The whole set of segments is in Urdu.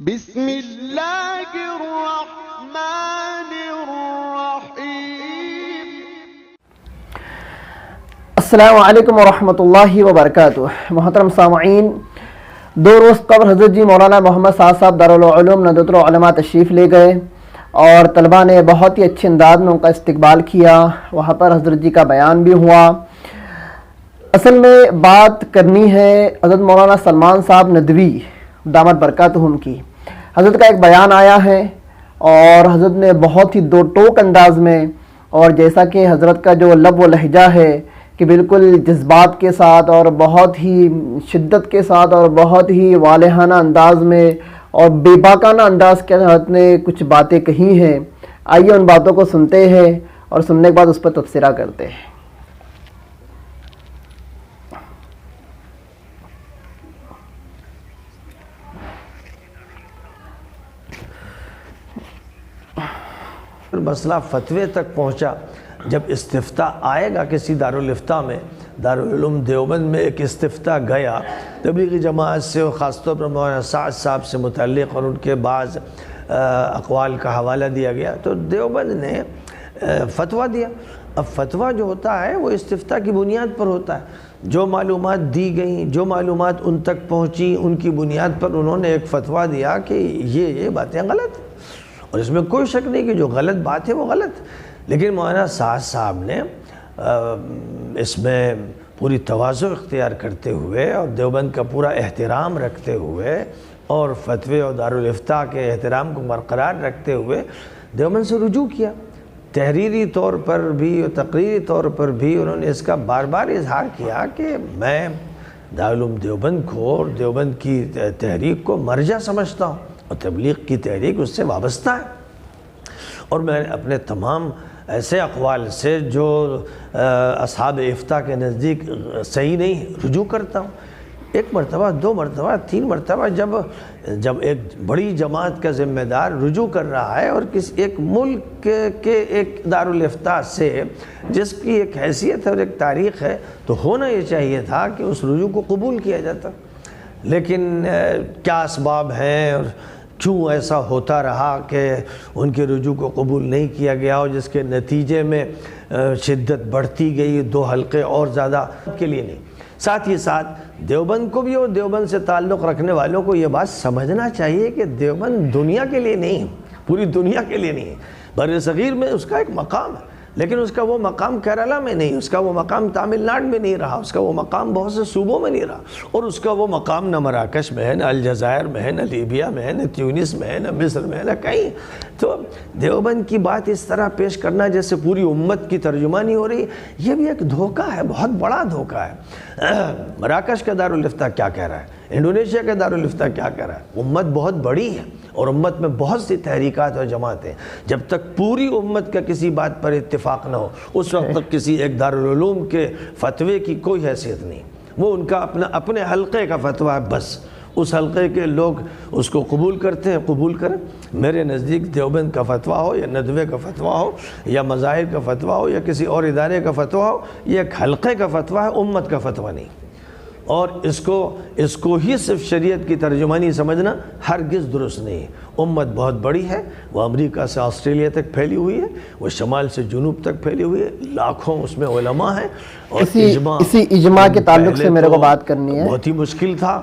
بسم اللہ الرحمن الرحیم۔ السلام علیکم ورحمۃ اللہ وبرکاتہ۔ محترم سامعین، 2 روز قبل حضرت جی مولانا محمد صاحب دارالعلوم ندوۃ العلماء تشریف لے گئے اور طلباء نے بہت ہی اچھے انداز میں ان کا استقبال کیا۔ وہاں پر حضرت جی کا بیان بھی ہوا۔ اصل میں بات کرنی ہے حضرت مولانا سلمان صاحب ندوی دامت برکاتہم کی۔ حضرت کا ایک بیان آیا ہے اور حضرت نے بہت ہی 2 ٹوک انداز میں، اور جیسا کہ حضرت کا جو لب و لہجہ ہے کہ بالکل جذبات کے ساتھ اور بہت ہی شدت کے ساتھ اور بہت ہی والہانہ انداز میں اور بے باکانہ انداز کے حضرت نے کچھ باتیں کہی ہیں۔ آئیے ان باتوں کو سنتے ہیں اور سننے کے بعد اس پر تبصرہ کرتے ہیں۔ مسئلہ فتوے تک پہنچا جب استفتاء آئے گا کسی دارالفتاء میں، دارالعلوم دیوبند میں ایک استفتاء گیا تبلیغی جماعت سے، اور خاص طور پر مولانا صاحب سے متعلق، اور ان کے بعض اقوال کا حوالہ دیا گیا، تو دیوبند نے فتویٰ دیا۔ اب فتویٰ جو ہوتا ہے وہ استفتاء کی بنیاد پر ہوتا ہے۔ جو معلومات دی گئیں، جو معلومات ان تک پہنچی، ان کی بنیاد پر انہوں نے ایک فتویٰ دیا کہ یہ باتیں غلط ہیں، اور اس میں کوئی شک نہیں کہ جو غلط بات ہے وہ غلط۔ لیکن مولانا صاحب نے اس میں پوری تواضع اختیار کرتے ہوئے اور دیوبند کا پورا احترام رکھتے ہوئے اور فتوے اور دارالفتاء کے احترام کو برقرار رکھتے ہوئے دیوبند سے رجوع کیا۔ تحریری طور پر بھی اور تقریری طور پر بھی انہوں نے اس کا بار بار اظہار کیا کہ میں دارالعلوم دیوبند کو اور دیوبند کی تحریک کو مرجع سمجھتا ہوں، اور تبلیغ کی تحریک اس سے وابستہ ہے، اور میں اپنے تمام ایسے اقوال سے جو اصحاب افتاء کے نزدیک صحیح نہیں رجوع کرتا ہوں۔ 1 مرتبہ 2 مرتبہ 3 مرتبہ جب ایک بڑی جماعت کا ذمہ دار رجوع کر رہا ہے اور کسی ایک ملک کے ایک دارالفتاء سے جس کی ایک حیثیت اور ایک تاریخ ہے، تو ہونا یہ چاہیے تھا کہ اس رجوع کو قبول کیا جاتا۔ لیکن کیا اسباب ہیں اور کیوں ایسا ہوتا رہا کہ ان کے رجوع کو قبول نہیں کیا گیا، اور جس کے نتیجے میں شدت بڑھتی گئی، 2 حلقے اور زیادہ کے لیے نہیں۔ ساتھ ہی ساتھ دیوبند کو بھی اور دیوبند سے تعلق رکھنے والوں کو یہ بات سمجھنا چاہیے کہ دیوبند دنیا کے لیے نہیں ہے، پوری دنیا کے لیے نہیں ہے۔ بر صغیر میں اس کا ایک مقام ہے، لیکن اس کا وہ مقام کیرالہ میں نہیں، اس کا وہ مقام تامل ناڈو میں نہیں رہا، اس کا وہ مقام بہت سے صوبوں میں نہیں رہا، اور اس کا وہ مقام نہ مراکش میں ہے، نہ الجزائر میں ہے، نہ لیبیا میں ہے، نہ تیونس میں ہے، نہ مصر میں ہے، نہ کہیں۔ تو دیوبند کی بات اس طرح پیش کرنا جیسے پوری امت کی ترجمانی ہو رہی ہے، یہ بھی ایک دھوکہ ہے، بہت بڑا دھوکہ ہے۔ مراکش کا دارالفتاء کیا کہہ رہا ہے، انڈونیشیا کا دارالفتاء کیا کہہ رہا ہے؟ امت بہت بڑی ہے اور امت میں بہت سی تحریکات اور جماعتیں، جب تک پوری امت کا کسی بات پر اتفاق نہ ہو اس وقت تک کسی ایک دارالعلوم کے فتوے کی کوئی حیثیت نہیں۔ وہ ان کا اپنے حلقے کا فتویٰ ہے، بس اس حلقے کے لوگ اس کو قبول کرتے ہیں، قبول کریں۔ میرے نزدیک دیوبند کا فتویٰ ہو یا ندوے کا فتویٰ ہو یا مظاہر کا فتویٰ ہو یا کسی اور ادارے کا فتویٰ ہو، یہ ایک حلقے کا فتویٰ ہے، امت کا فتویٰ نہیں، اور اس کو ہی صرف شریعت کی ترجمانی سمجھنا ہرگز درست نہیں ہے۔ امت بہت بڑی ہے، وہ امریکہ سے آسٹریلیا تک پھیلی ہوئی ہے، وہ شمال سے جنوب تک پھیلی ہوئی ہے، لاکھوں اس میں علماء ہیں، اور اسی اجماع کے تعلق سے میرے کو بات کرنی ہے۔ بہت ہی مشکل تھا،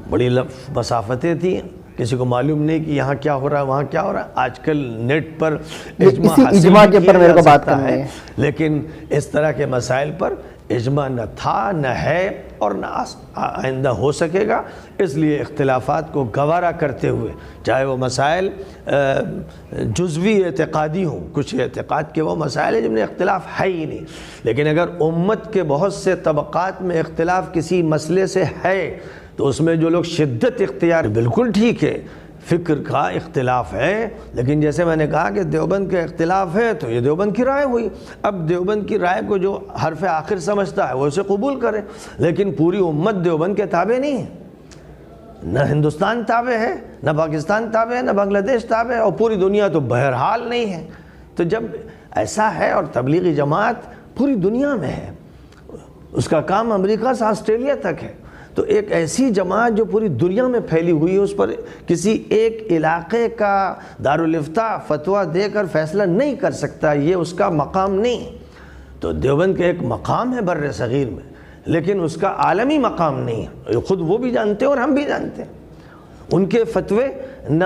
بڑی مسافتیں تھیں، کسی کو معلوم نہیں کہ یہاں کیا ہو رہا ہے وہاں کیا ہو رہا ہے۔ آج کل نیٹ پر اجماع کے اوپر میرے کو بات کرنی ہے، لیکن اس طرح کے مسائل پر اجماع نہ تھا، نہ ہے، اور نہ آئندہ ہو سکے گا۔ اس لیے اختلافات کو گوارا کرتے ہوئے، چاہے وہ مسائل جزوی اعتقادی ہوں، کچھ اعتقاد کے وہ مسائل ہیں جن میں اختلاف ہے ہی نہیں، لیکن اگر امت کے بہت سے طبقات میں اختلاف کسی مسئلے سے ہے تو اس میں جو لوگ شدت اختیار، بالکل ٹھیک ہے، فکر کا اختلاف ہے، لیکن جیسے میں نے کہا کہ دیوبند کا اختلاف ہے تو یہ دیوبند کی رائے ہوئی۔ اب دیوبند کی رائے کو جو حرف آخر سمجھتا ہے وہ اسے قبول کرے، لیکن پوری امت دیوبند کے تابع نہیں ہے، نہ ہندوستان تابع ہے، نہ پاکستان تابع ہے، نہ بنگلہ دیش تابع ہے، اور پوری دنیا تو بہرحال نہیں ہے۔ تو جب ایسا ہے اور تبلیغی جماعت پوری دنیا میں ہے، اس کا کام امریکہ سے آسٹریلیا تک ہے، تو ایک ایسی جماعت جو پوری دنیا میں پھیلی ہوئی ہے، اس پر کسی ایک علاقے کا دارالافتاء فتویٰ دے کر فیصلہ نہیں کر سکتا، یہ اس کا مقام نہیں۔ تو دیوبند کا ایک مقام ہے بر صغیر میں، لیکن اس کا عالمی مقام نہیں ہے، خود وہ بھی جانتے ہیں اور ہم بھی جانتے ہیں۔ ان کے فتوے نہ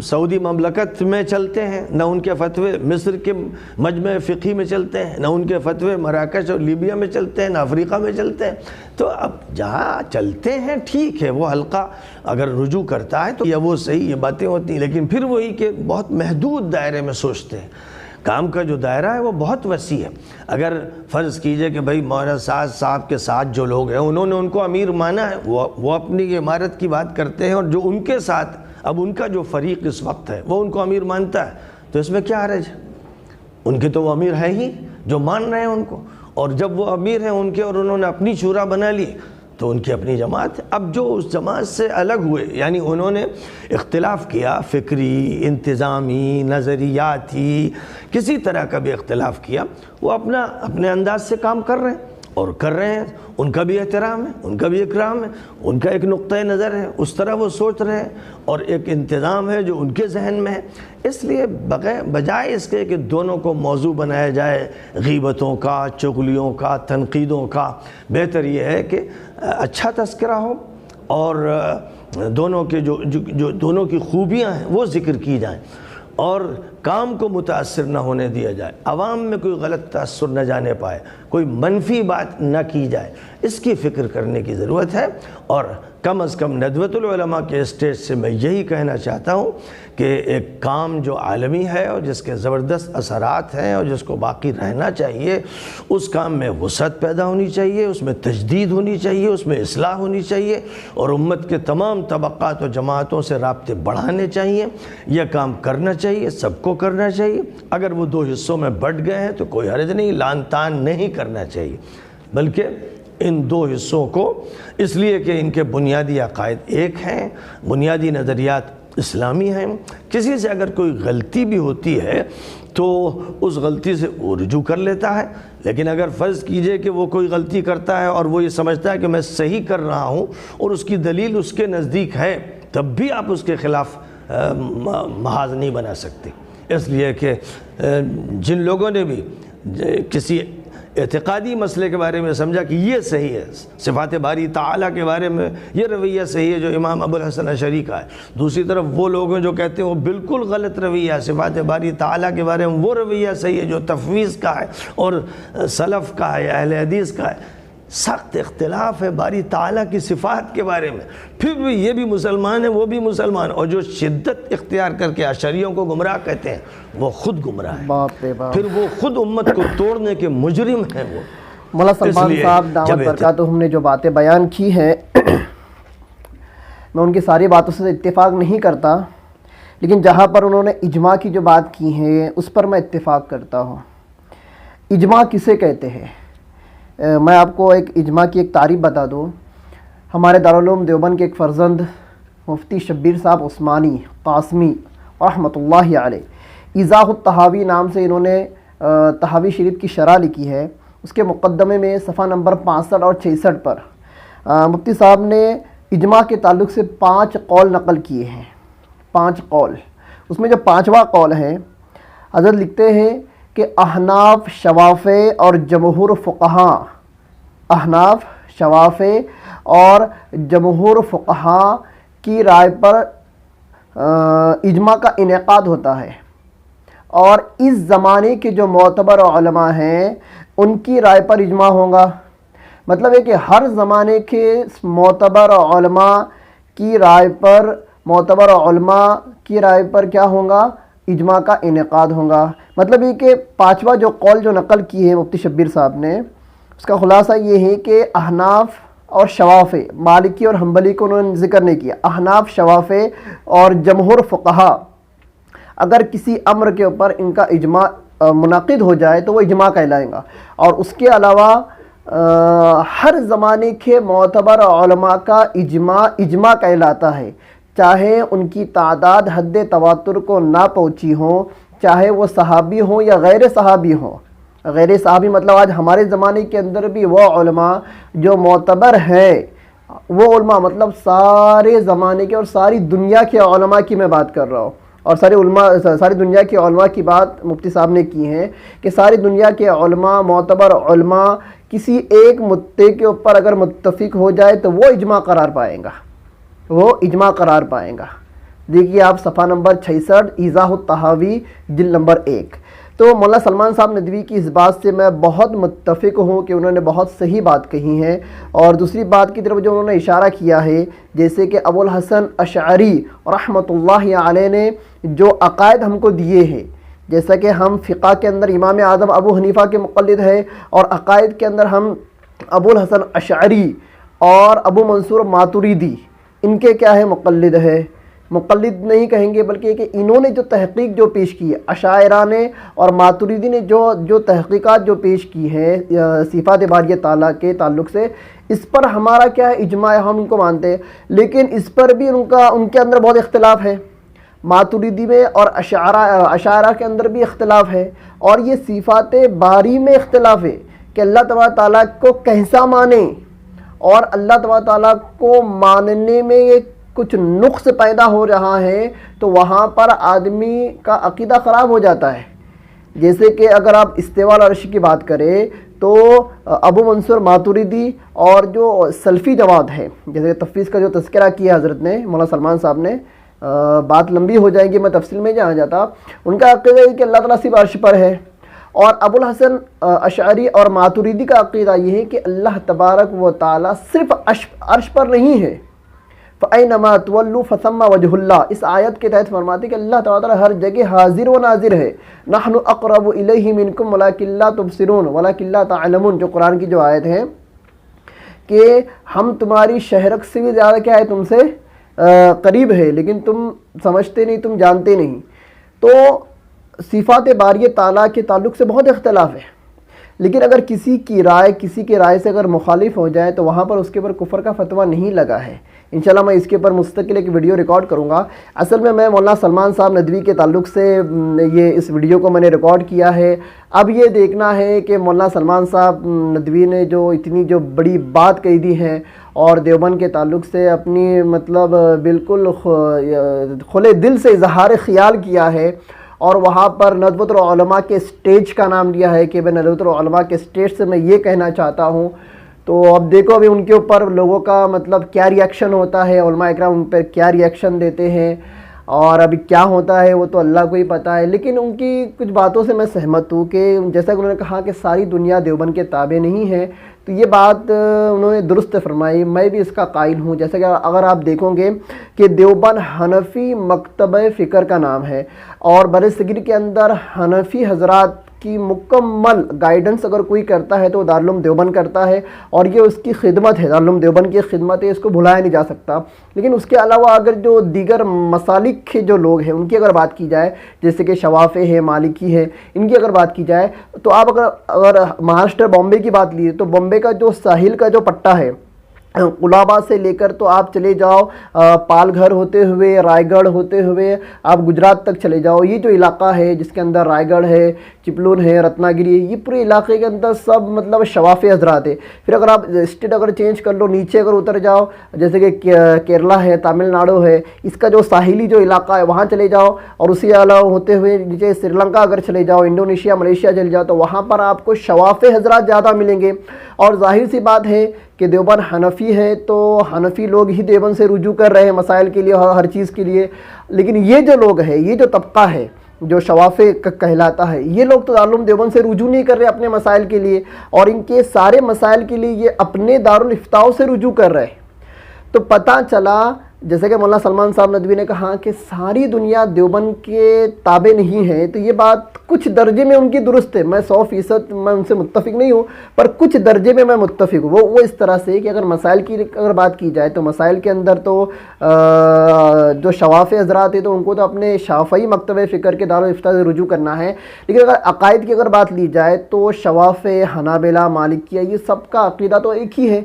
سعودی مملکت میں چلتے ہیں، نہ ان کے فتوے مصر کے مجمع فقہی میں چلتے ہیں، نہ ان کے فتوے مراکش اور لیبیا میں چلتے ہیں، نہ افریقہ میں چلتے ہیں۔ تو اب جہاں چلتے ہیں ٹھیک ہے، وہ حلقہ اگر رجوع کرتا ہے تو یا وہ صحیح، یہ باتیں ہوتی ہیں، لیکن پھر وہی کہ بہت محدود دائرے میں سوچتے ہیں۔ کام کا جو دائرہ ہے وہ بہت وسیع ہے۔ اگر فرض کیجئے کہ بھائی مولانا صاحب کے ساتھ جو لوگ ہیں انہوں نے ان کو امیر مانا ہے، وہ اپنی عمارت کی بات کرتے ہیں، اور جو ان کے ساتھ اب ان کا جو فریق اس وقت ہے وہ ان کو امیر مانتا ہے، تو اس میں کیا حرج ہے؟ ان کے تو وہ امیر ہے ہی جو مان رہے ہیں ان کو، اور جب وہ امیر ہیں ان کے اور انہوں نے اپنی شورا بنا لی تو ان کی اپنی جماعت ہے۔ اب جو اس جماعت سے الگ ہوئے، یعنی انہوں نے اختلاف کیا، فکری، انتظامی، نظریاتی، کسی طرح کا بھی اختلاف کیا، وہ اپنے انداز سے کام کر رہے ہیں اور کر رہے ہیں، ان کا بھی احترام ہے، ان کا بھی اکرام ہے، ان کا ایک نقطۂ نظر ہے، اس طرح وہ سوچ رہے ہیں، اور ایک انتظام ہے جو ان کے ذہن میں ہے۔ اس لیے بجائے اس کے کہ دونوں کو موضوع بنایا جائے غیبتوں کا، چغلیوں کا، تنقیدوں کا، بہتر یہ ہے کہ اچھا تذکرہ ہو اور دونوں کے جو دونوں کی خوبیاں ہیں وہ ذکر کی جائیں، اور کام کو متاثر نہ ہونے دیا جائے، عوام میں کوئی غلط تاثر نہ جانے پائے، کوئی منفی بات نہ کی جائے، اس کی فکر کرنے کی ضرورت ہے۔ اور کم از کم ندوۃ العلماء کے اسٹیج سے میں یہی کہنا چاہتا ہوں کہ ایک کام جو عالمی ہے اور جس کے زبردست اثرات ہیں اور جس کو باقی رہنا چاہیے، اس کام میں وسعت پیدا ہونی چاہیے، اس میں تجدید ہونی چاہیے، اس میں اصلاح ہونی چاہیے، اور امت کے تمام طبقات و جماعتوں سے رابطے بڑھانے چاہیے۔ یہ کام کرنا چاہیے، سب کو کرنا چاہیے۔ اگر وہ دو حصوں میں بٹ گئے ہیں تو کوئی حرج نہیں، لان تان نہیں کرنا چاہیے، بلکہ ان دو حصوں کو، اس لیے کہ ان کے بنیادی عقائد ایک ہیں، بنیادی نظریات اسلامی ہیں۔ کسی سے اگر کوئی غلطی بھی ہوتی ہے تو اس غلطی سے وہ رجوع کر لیتا ہے، لیکن اگر فرض کیجئے کہ وہ کوئی غلطی کرتا ہے اور وہ یہ سمجھتا ہے کہ میں صحیح کر رہا ہوں اور اس کی دلیل اس کے نزدیک ہے، تب بھی آپ اس کے خلاف محاذ نہیں بنا سکتے۔ اس لیے کہ جن لوگوں نے بھی کسی اعتقادی مسئلے کے بارے میں سمجھا کہ یہ صحیح ہے، صفات باری تعالیٰ کے بارے میں یہ رویہ صحیح ہے جو امام ابو الحسن اشعری کا ہے، دوسری طرف وہ لوگ ہیں جو کہتے ہیں وہ بالکل غلط رویہ ہے، صفات باری تعالیٰ کے بارے میں وہ رویہ صحیح ہے جو تفویض کا ہے اور سلف کا ہے یا اہل حدیث کا ہے۔ سخت اختلاف ہے باری تعالیٰ کی صفات کے بارے میں، پھر بھی یہ بھی مسلمان ہے وہ بھی مسلمان، اور جو شدت اختیار کر کے اشعریوں کو گمراہ کہتے ہیں وہ خود گمراہ ہے، باپ رے باپ، پھر وہ خود امت کو توڑنے کے مجرم ہیں۔ وہ مولانا سلمان صاحب دعوت برکاتہ ہم نے جو باتیں بیان کی ہیں، میں ان کی ساری باتوں سے اتفاق نہیں کرتا، لیکن جہاں پر انہوں نے اجماع کی جو بات کی ہے اس پر میں اتفاق کرتا ہوں۔ اجماع کسے کہتے ہیں؟ میں آپ کو ایک اجماع کی ایک تعریف بتا دوں۔ ہمارے دارالعلوم دیوبند کے ایک فرزند مفتی شبیر صاحب عثمانی قاسمی رحمۃ اللہ علیہ، ایضاح التحاوی نام سے انہوں نے تحاوی شریف کی شرح لکھی ہے، اس کے مقدمے میں صفحہ نمبر 65 اور 66 پر مفتی صاحب نے اجماع کے تعلق سے 5 قول نقل کیے ہیں، 5 قول۔ اس میں جو 5واں قول ہے، حضرت لکھتے ہیں کہ احناف، شوافع اور جمہور فقہاء، احناف، شوافع اور جمہور فقہاء کی رائے پر اجماع کا انعقاد ہوتا ہے، اور اس زمانے کے جو معتبر علماء ہیں ان کی رائے پر اجماع ہوگا۔ مطلب ہے کہ ہر زمانے کے معتبر علماء کی رائے پر کیا ہوگا؟ اجماع کا انعقاد ہوگا۔ مطلب یہ کہ 5واں جو قول جو نقل کی ہے مفتی شبیر صاحب نے، اس کا خلاصہ یہ ہے کہ احناف اور شوافع، مالکی اور حنبلی کو انہوں نے ذکر نہیں کیا، احناف، شوافع اور جمہور فقہاء اگر کسی امر کے اوپر ان کا اجماع منعقد ہو جائے تو وہ اجماع کہلائیں گا۔ اور اس کے علاوہ ہر زمانے کے معتبر علماء کا اجماع کہلاتا ہے، چاہے ان کی تعداد حد تواتر کو نہ پہنچی ہوں، چاہے وہ صحابی ہوں یا غیر صحابی ہوں، غیر صحابی مطلب آج ہمارے زمانے کے اندر بھی وہ علماء جو معتبر ہیں، وہ علماء مطلب سارے زمانے کے اور ساری دنیا کے علماء کی میں بات کر رہا ہوں، اور ساری دنیا کے علماء کی بات مفتی صاحب نے کی ہے کہ ساری دنیا کے علماء، معتبر علماء کسی ایک مدعے کے اوپر اگر متفق ہو جائے تو وہ اجماع قرار پائے گا، وہ اجماع قرار پائیں گا۔ دیکھیے آپ صفحہ نمبر 66 ایضاح الطحاوی جلد نمبر 1۔ تو مولانا سلمان صاحب ندوی کی اس بات سے میں بہت متفق ہوں کہ انہوں نے بہت صحیح بات کہی ہے، اور دوسری بات کی طرف جو انہوں نے اشارہ کیا ہے، جیسے کہ ابو الحسن اشعری رحمۃ اللہ علیہ نے جو عقائد ہم کو دیے ہیں، جیسا کہ ہم فقہ کے اندر امام اعظم ابو حنیفہ کے مقلد ہیں، اور عقائد کے اندر ہم ابو الحسن اشعری اور ابو منصور ماتریدی ان کے کیا ہے مقلد ہے، مقلد نہیں کہیں گے بلکہ کہ انہوں نے جو تحقیق جو پیش کی ہے، اشاعرہ نے اور ماتریدی نے جو تحقیقات جو پیش کی ہے صفات باری تعالیٰ کے تعلق سے، اس پر ہمارا کیا ہے اجماع ہے، ہم ان کو مانتے ہیں، لیکن اس پر بھی ان کے اندر بہت اختلاف ہے، ماتریدی میں اور اشاعرہ کے اندر بھی اختلاف ہے، اور یہ صفات باری میں اختلاف ہے کہ اللہ تبارک تعالیٰ کو کیسا مانیں، اور اللہ تبارک تعالیٰ کو ماننے میں کچھ نقص پیدا ہو رہا ہے تو وہاں پر آدمی کا عقیدہ خراب ہو جاتا ہے۔ جیسے کہ اگر آپ استواء العرش کی بات کریں تو ابو منصور ماتریدی اور جو سلفی جماعت ہے، جیسے تفویض کا جو تذکرہ کیا حضرت نے مولانا سلمان صاحب نے، بات لمبی ہو جائے گی، میں تفصیل میں جہاں جاتا، ان کا عقیدہ ہے کہ اللہ تعالیٰ صرف عرش پر ہے، اور ابو الحسن اشعری اور ماتریدی کا عقیدہ یہ ہے کہ اللہ تبارک و تعالیٰ صرف عرش پر نہیں ہے، فَأَيْنَمَا تُوَلُّوا فَثَمَّ وَجْهُ اللَّهِ، اس آیت کے تحت فرماتے کہ اللہ تعالیٰ ہر جگہ حاضر و ناظر ہے، نَحْنُ أَقْرَبُ إِلَيْهِ مِنْكُمْ وَلَكِنْ لَا تُبْصِرُونَ وَلَكِنْ لَا تَعْلَمُونَ، جو قرآن کی جو آیت ہے کہ ہم تمہاری شہرک سے بھی زیادہ کیا ہے تم سے قریب ہے، لیکن تم سمجھتے نہیں، تم جانتے نہیں۔ تو صفات باری تعالیٰ کے تعلق سے بہت اختلاف ہے، لیکن اگر کسی کی رائے سے اگر مخالف ہو جائے تو وہاں پر اس کے اوپر کفر کا فتویٰ نہیں لگا ہے۔ انشاءاللہ میں اس کے اوپر مستقل ایک ویڈیو ریکارڈ کروں گا۔ اصل میں مولانا سلمان صاحب ندوی کے تعلق سے اس ویڈیو کو میں نے ریکارڈ کیا ہے۔ اب یہ دیکھنا ہے کہ مولانا سلمان صاحب ندوی نے جو اتنی جو بڑی بات کہی دی ہے اور دیوبند کے تعلق سے اپنی مطلب بالکل کھلے دل سے اظہار خیال کیا ہے، اور وہاں پر ندوۃ العلماء کے سٹیج کا نام لیا ہے کہ میں ندوۃ العلماء کے سٹیج سے میں یہ کہنا چاہتا ہوں۔ تو اب دیکھو ابھی ان کے اوپر لوگوں کا مطلب کیا ریاکشن ہوتا ہے، علماء اکرام ان پر کیا ریاکشن دیتے ہیں، اور ابھی کیا ہوتا ہے وہ تو اللہ کو ہی پتہ ہے۔ لیکن ان کی کچھ باتوں سے میں سہمت ہوں کہ جیسا کہ انہوں نے کہا کہ ساری دنیا دیوبند کے تابع نہیں ہے، تو یہ بات انہوں نے درست فرمائی، میں بھی اس کا قائل ہوں۔ جیسا کہ اگر آپ دیکھو گے کہ دیوبند حنفی مکتبہ فکر کا نام ہے، اور برصغیر کے اندر حنفی حضرات کی مکمل گائیڈنس اگر کوئی کرتا ہے تو دارالعلوم دیوبند کرتا ہے، اور یہ اس کی خدمت ہے، دارالعلوم دیوبند کی خدمت ہے، اس کو بھلایا نہیں جا سکتا۔ لیکن اس کے علاوہ اگر جو دیگر مسالک کے جو لوگ ہیں ان کی اگر بات کی جائے، جیسے کہ شوافی ہے، مالکی ہے، ان کی اگر بات کی جائے تو آپ اگر مہاراشٹر بامبے کی بات لیجیے تو بامبے کا جو ساحل کا جو پٹا ہے، قلابہ سے لے کر تو آپ چلے جاؤ پال گھر ہوتے ہوئے، رائے گڑھ ہوتے ہوئے آپ گجرات تک چلے جاؤ، یہ جو علاقہ ہے جس کے اندر رائے گڑھ ہے، چپلون ہے، رتنا گری ہے، یہ پورے علاقے کے اندر سب مطلب شوافی حضرات ہے۔ پھر اگر آپ اسٹیٹ اگر چینج کر لو، نیچے اگر اتر جاؤ، جیسے کہ کیرلا ہے، تامل ناڈو ہے، اس کا جو ساحلی جو علاقہ ہے وہاں چلے جاؤ، اور اسی علاوہ ہوتے ہوئے نیچے سری لنکا اگر چلے جاؤ، انڈونیشیا، ملیشیا چلے جاؤ، تو وہاں پر آپ کو شوافی حضرات زیادہ ملیں گے۔ اور ظاہر سی بات ہے کہ دیوبند حنفی ہے تو حنفی لوگ ہی دیوبند سے رجوع کر رہے ہیں مسائل کے لیے، ہر چیز کے لیے، لیکن یہ جو لوگ ہیں، یہ جو طبقہ ہے جو شوافی کہلاتا ہے، یہ لوگ تو دارالعلوم دیوبند سے رجوع نہیں کر رہے اپنے مسائل کے لیے، اور ان کے سارے مسائل کے لیے یہ اپنے دارالافتاء سے رجوع کر رہے ہیں۔ تو پتہ چلا جیسے کہ مولانا سلمان صاحب ندوی نے کہا کہ ساری دنیا دیوبند کے تابع نہیں ہے، تو یہ بات کچھ درجے میں ان کی درست ہے، میں 100% میں ان سے متفق نہیں ہوں، پر کچھ درجے میں متفق ہوں۔ وہ اس طرح سے کہ اگر مسائل کی اگر بات کی جائے تو مسائل کے اندر تو جو شوافی حضرات ہیں تو ان کو تو اپنے شافعی مکتبہ فکر کے دارالافتاء سے رجوع کرنا ہے، لیکن اگر عقائد کی اگر بات لی جائے تو شوافی، حنابلہ، مالکیہ، یہ سب کا عقیدہ تو ایک ہی ہے،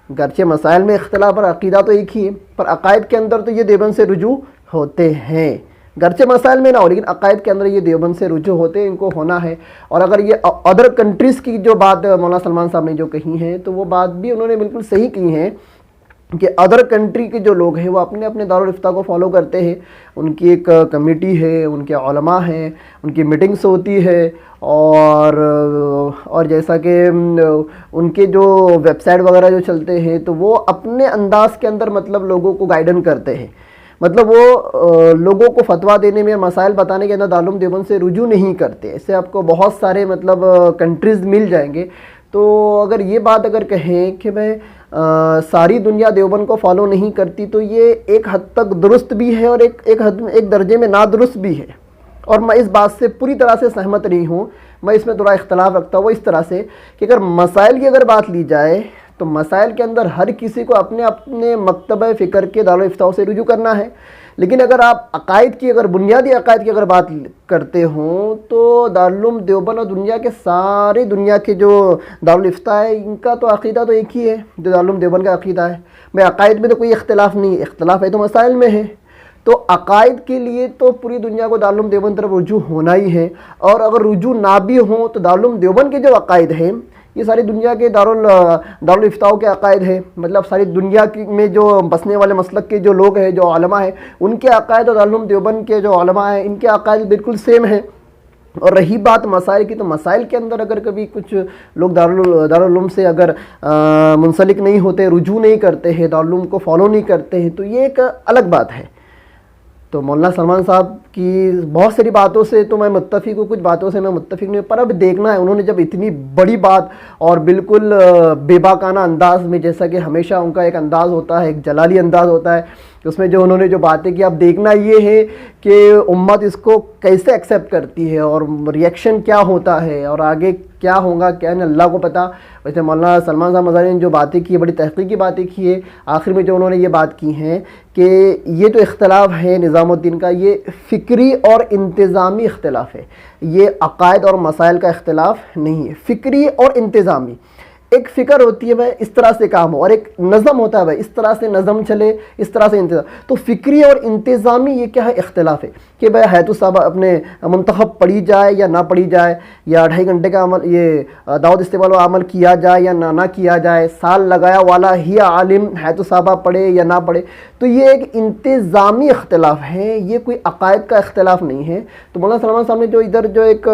گرچہ مسائل میں اختلاف پر عقیدہ تو ایک ہی ہے، پر عقائد کے اندر تو یہ دیوبند سے رجوع ہوتے ہیں۔ گرچہ مسائل میں نہ ہو لیکن عقائد کے اندر یہ دیوبند سے رجوع ہوتے ہیں، ان کو ہونا ہے۔ اور اگر یہ ادر کنٹریز کی جو بات مولانا سلمان صاحب نے جو کہی ہیں تو وہ بات بھی انہوں نے بالکل صحیح کی ہیں کہ ادر کنٹری کے جو لوگ ہیں وہ اپنے اپنے دارالافتاء کو فالو کرتے ہیں، ان کی ایک کمیٹی ہے، ان کے علماء ہیں، ان کی میٹنگس ہوتی ہے، اور جیسا کہ ان کے جو ویب سائٹ وغیرہ جو چلتے ہیں تو وہ اپنے انداز کے اندر مطلب لوگوں کو گائیڈن کرتے ہیں، مطلب وہ لوگوں کو فتویٰ دینے میں، مسائل بتانے کے اندر دارالعلوم دیوبند سے رجوع نہیں کرتے۔ اس سے آپ کو بہت سارے مطلب کنٹریز مل جائیں گے۔ تو اگر یہ بات اگر کہیں کہ میں ساری دنیا دیوبند کو فالو نہیں کرتی تو یہ ایک حد تک درست بھی ہے اور ایک درجے میں نادرست بھی ہے، اور میں اس بات سے پوری طرح سے سہمت نہیں ہوں۔ میں اس میں تھوڑا اختلاف رکھتا ہوں، وہ اس طرح سے کہ اگر مسائل کی اگر بات لی جائے تو مسائل کے اندر ہر کسی کو اپنے اپنے مکتبہ فکر کے دارالافتاء سے رجوع کرنا ہے، لیکن اگر آپ عقائد کی، اگر بنیادی عقائد کی اگر بات کرتے ہوں تو دارالعلوم دیوبند اور دنیا کے سارے دنیا کے جو دارالافتاء ہے ان کا تو عقیدہ تو ایک ہی ہے جو دارالعلوم دیوبند کا عقیدہ ہے۔ میں عقائد میں تو کوئی اختلاف نہیں ہے، اختلاف ہے تو مسائل میں ہے۔ تو عقائد کے لیے تو پوری دنیا کو دارالعلوم دیوبند طرف رجوع ہونا ہی ہے، اور اگر رجوع نہ بھی ہوں تو دارالعلوم دیوبند کے جو عقائد ہیں یہ ساری دنیا کے دارالافتاء کے عقائد ہیں، مطلب ساری دنیا میں جو بسنے والے مسلک کے جو لوگ ہیں، جو علماء ہیں، ان کے عقائد اور دارالعلوم دیوبند کے جو علماء ہیں ان کے عقائد بالکل سیم ہیں۔ اور رہی بات مسائل کی، تو مسائل کے اندر اگر کبھی کچھ لوگ دارالعلوم سے اگر منسلک نہیں ہوتے، رجوع نہیں کرتے ہیں، دارالعلوم کو فالو نہیں کرتے ہیں تو یہ ایک الگ بات ہے۔ تو مولانا سلمان صاحب کی بہت ساری باتوں سے تو میں متفق ہوں، کچھ باتوں سے میں متفق نہیں ہوں، پر اب دیکھنا ہے انہوں نے جب اتنی بڑی بات اور بالکل بے باکانہ انداز میں، جیسا کہ ہمیشہ ان کا ایک انداز ہوتا ہے، ایک جلالی انداز ہوتا ہے، اس میں جو انہوں نے جو باتیں کی، اب دیکھنا یہ ہے کہ امت اس کو کیسے ایکسیپٹ کرتی ہے اور ریئیکشن کیا ہوتا ہے اور آگے کیا ہوگا کیا نہیں اللہ کو پتہ۔ ویسے مولانا سلمان صاحب مظاہر نے جو باتیں کی، بڑی تحقیقی باتیں کی ہے، آخر میں جو انہوں نے یہ بات کی ہیں کہ یہ جو اختلاف ہے نظام الدین کا، یہ فکری اور انتظامی اختلاف ہے، یہ عقائد اور مسائل کا اختلاف نہیں ہے، فکری اور انتظامی۔ ایک فکر ہوتی ہے بھائی اس طرح سے کام ہو، اور ایک نظم ہوتا ہے بھائی اس طرح سے نظم چلے، اس طرح سے انتظام۔ تو فکری اور انتظامی یہ کیا ہے؟ اختلاف ہے کہ بھائی حیات صاحب اپنے منتخب پڑھی جائے یا نہ پڑھی جائے، یا 2.5 گھنٹے کا عمل، یہ دعوت استقبال و عمل کیا جائے یا نہ کیا جائے، سال لگایا والا ہی عالم حیات صاحب پڑھے یا نہ پڑھے، تو یہ ایک انتظامی اختلاف ہے، یہ کوئی عقائد کا اختلاف نہیں ہے۔ تو مولانا سلمان صاحب نے جو ادھر جو ایک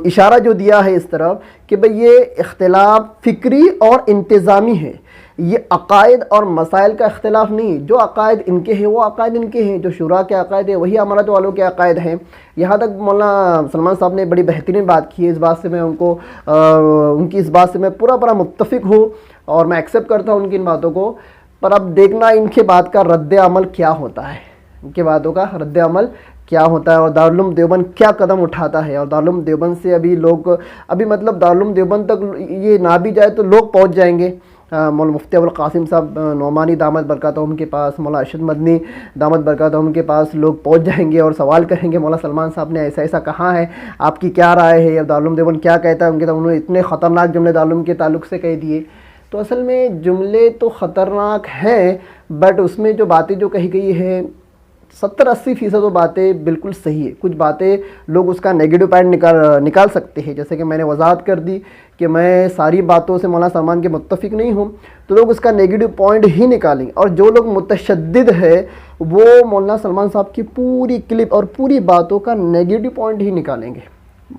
اشارہ جو دیا ہے اس طرف کہ بھئی یہ اختلاف فکری اور انتظامی ہے، یہ عقائد اور مسائل کا اختلاف نہیں، جو عقائد ان کے ہیں وہ عقائد ان کے ہیں، جو شورا کے عقائد ہیں وہی امارت والوں کے عقائد ہیں۔ یہاں تک مولانا سلمان صاحب نے بڑی بہترین بات کی ہے، اس بات سے میں ان کی اس بات سے میں پورا متفق ہوں اور میں ایکسیپٹ کرتا ہوں ان کی ان باتوں کو، پر اب دیکھنا ان کے بات کا رد عمل کیا ہوتا ہے، ان کے باتوں کا رد عمل کیا ہوتا ہے، اور دارالعلوم دیوبند کیا قدم اٹھاتا ہے، اور دارالعلوم دیوبند سے ابھی مطلب دارالعلوم دیوبند تک یہ نہ بھی جائے تو لوگ پہنچ جائیں گے۔ مولانا مفتی ابوالقاسم صاحب نعمانی دامت برکاتہم کے پاس، مولانا ارشد مدنی دامت برکاتہم کے پاس لوگ پہنچ جائیں گے اور سوال کریں گے مولانا سلمان صاحب نے ایسا کہا ہے، آپ کی کیا رائے ہے، یا دارالعلوم دیوبند کیا کہتا ہے۔ انہوں نے اتنے خطرناک جملے دارالعلوم کے تعلق سے کہہ دیے، تو اصل میں جملے تو خطرناک ہیں، بٹ اس میں جو باتیں جو کہی گئی ہے 70-80% وہ باتیں بالکل صحیح ہے۔ کچھ باتیں لوگ اس کا نیگیٹو پوائنٹ نکال سکتے ہیں، جیسے کہ میں نے وضاحت کر دی کہ میں ساری باتوں سے مولانا سلمان کے متفق نہیں ہوں، تو لوگ اس کا نیگیٹو پوائنٹ ہی نکالیں گے، اور جو لوگ متشدد ہے وہ مولانا سلمان صاحب کی پوری کلپ اور پوری باتوں کا نیگیٹو پوائنٹ ہی نکالیں گے،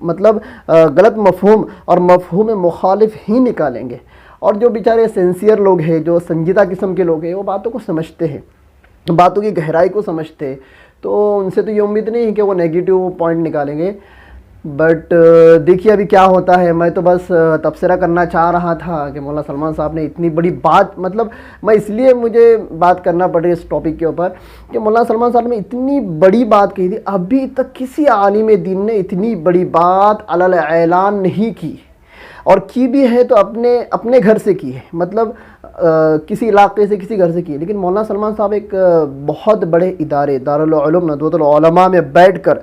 مطلب غلط مفہوم اور مفہوم مخالف ہی نکالیں گے۔ اور جو بیچارے سینسیئر لوگ ہیں، جو سنجیدہ قسم کے لوگ ہیں، وہ باتوں کو سمجھتے ہیں، باتوں کی گہرائی کو سمجھتے ہیں، تو ان سے تو یہ امید نہیں ہے کہ وہ نیگیٹو پوائنٹ نکالیں گے۔ بٹ دیکھیے ابھی کیا ہوتا ہے۔ میں تو بس تبصرہ کرنا چاہ رہا تھا کہ مولانا سلمان صاحب نے اتنی بڑی بات، مطلب میں اس لیے مجھے بات کرنا پڑ رہی ہے اس ٹاپک کے اوپر کہ مولانا سلمان صاحب نے اتنی بڑی بات کہی تھی، ابھی تک کسی عالم دین نے اتنی بڑی بات علی اعلان نہیں کی، اور کی بھی ہے تو اپنے گھر سے کی ہے، مطلب کسی علاقے سے، کسی گھر سے کی ہے۔ لیکن مولانا سلمان صاحب ایک بہت بڑے ادارے دارالعلوم ندوۃ العلماء میں بیٹھ کر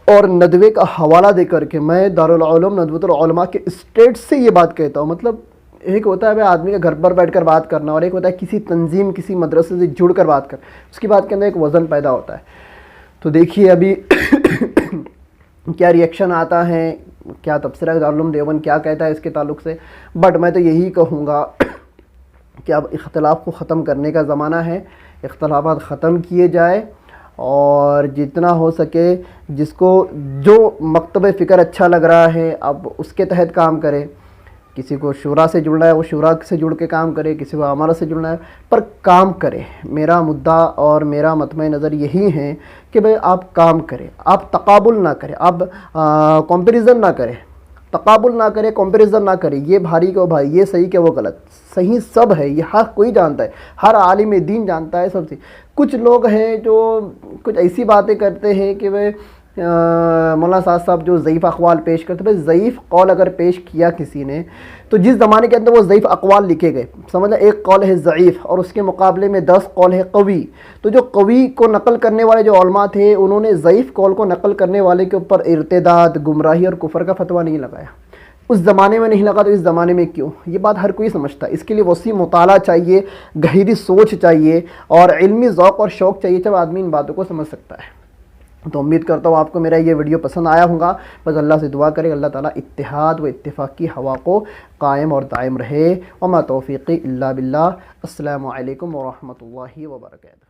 اور ندوے کا حوالہ دے کر کے، میں دارالعلوم ندوۃ العلماء کے اسٹیٹ سے یہ بات کہتا ہوں، مطلب ایک ہوتا ہے بھائی آدمی کے گھر پر بیٹھ کر بات کرنا، اور ایک ہوتا ہے کسی تنظیم، کسی مدرسے سے جڑ کر بات کر، اس کی بات کے اندر ایک وزن پیدا ہوتا ہے۔ تو دیکھیے ابھی کیا ریئیکشن آتا ہے، کیا تبصرہ دارالعلوم دیوبند کیا کہتا ہے اس کے تعلق سے. بٹ میں تو یہی کہوں گا کہ اب اختلاف کو ختم کرنے کا زمانہ ہے، اختلافات ختم کیے جائے، اور جتنا ہو سکے جس کو جو مکتب فکر اچھا لگ رہا ہے اب اس کے تحت کام کرے. کسی کو شورا سے جڑنا ہے وہ شورا سے جڑ کے کام کرے، کسی کو ہمارا سے جڑنا ہے، پر کام کرے. میرا مدعا اور میرا مطمع نظر یہی ہے کہ بھئی آپ کام کریں، آپ تقابل نہ کریں، آپ کمپیریزن نہ کریں، تقابل نہ کرے، کمپیریزن نہ کرے، یہ بھاری کہ وہ بھاری، یہ صحیح کہ وہ غلط. صحیح سب ہے، یہ ہر کوئی جانتا ہے، ہر عالم دین جانتا ہے سب سے. کچھ لوگ ہیں جو کچھ ایسی باتیں کرتے ہیں کہ وہ مولانا صاحب جو ضعیف اقوال پیش کرتے ہیں. ضعیف قول اگر پیش کیا کسی نے تو جس زمانے کے اندر وہ ضعیف اقوال لکھے گئے، سمجھنا ایک قول ہے ضعیف اور اس کے مقابلے میں 10 قول ہے قوی، تو جو قوی کو نقل کرنے والے جو علماء تھے انہوں نے ضعیف قول کو نقل کرنے والے کے اوپر ارتداد، گمراہی اور کفر کا فتویٰ نہیں لگایا. اس زمانے میں نہیں لگا تو اس زمانے میں کیوں؟ یہ بات ہر کوئی سمجھتا ہے. اس کے لیے وسیع مطالعہ چاہیے، گہری سوچ چاہیے اور علمی ذوق اور شوق چاہیے، جب آدمی ان باتوں کو سمجھ سکتا ہے. تو امید کرتا ہوں آپ کو میرا یہ ویڈیو پسند آیا ہوگا. بس اللہ سے دعا کرے اللہ تعالیٰ اتحاد و اتفاق کی ہوا کو قائم اور دائم رہے. وما توفیقی الا باللہ. السلام علیکم ورحمۃ اللہ وبرکاتہ.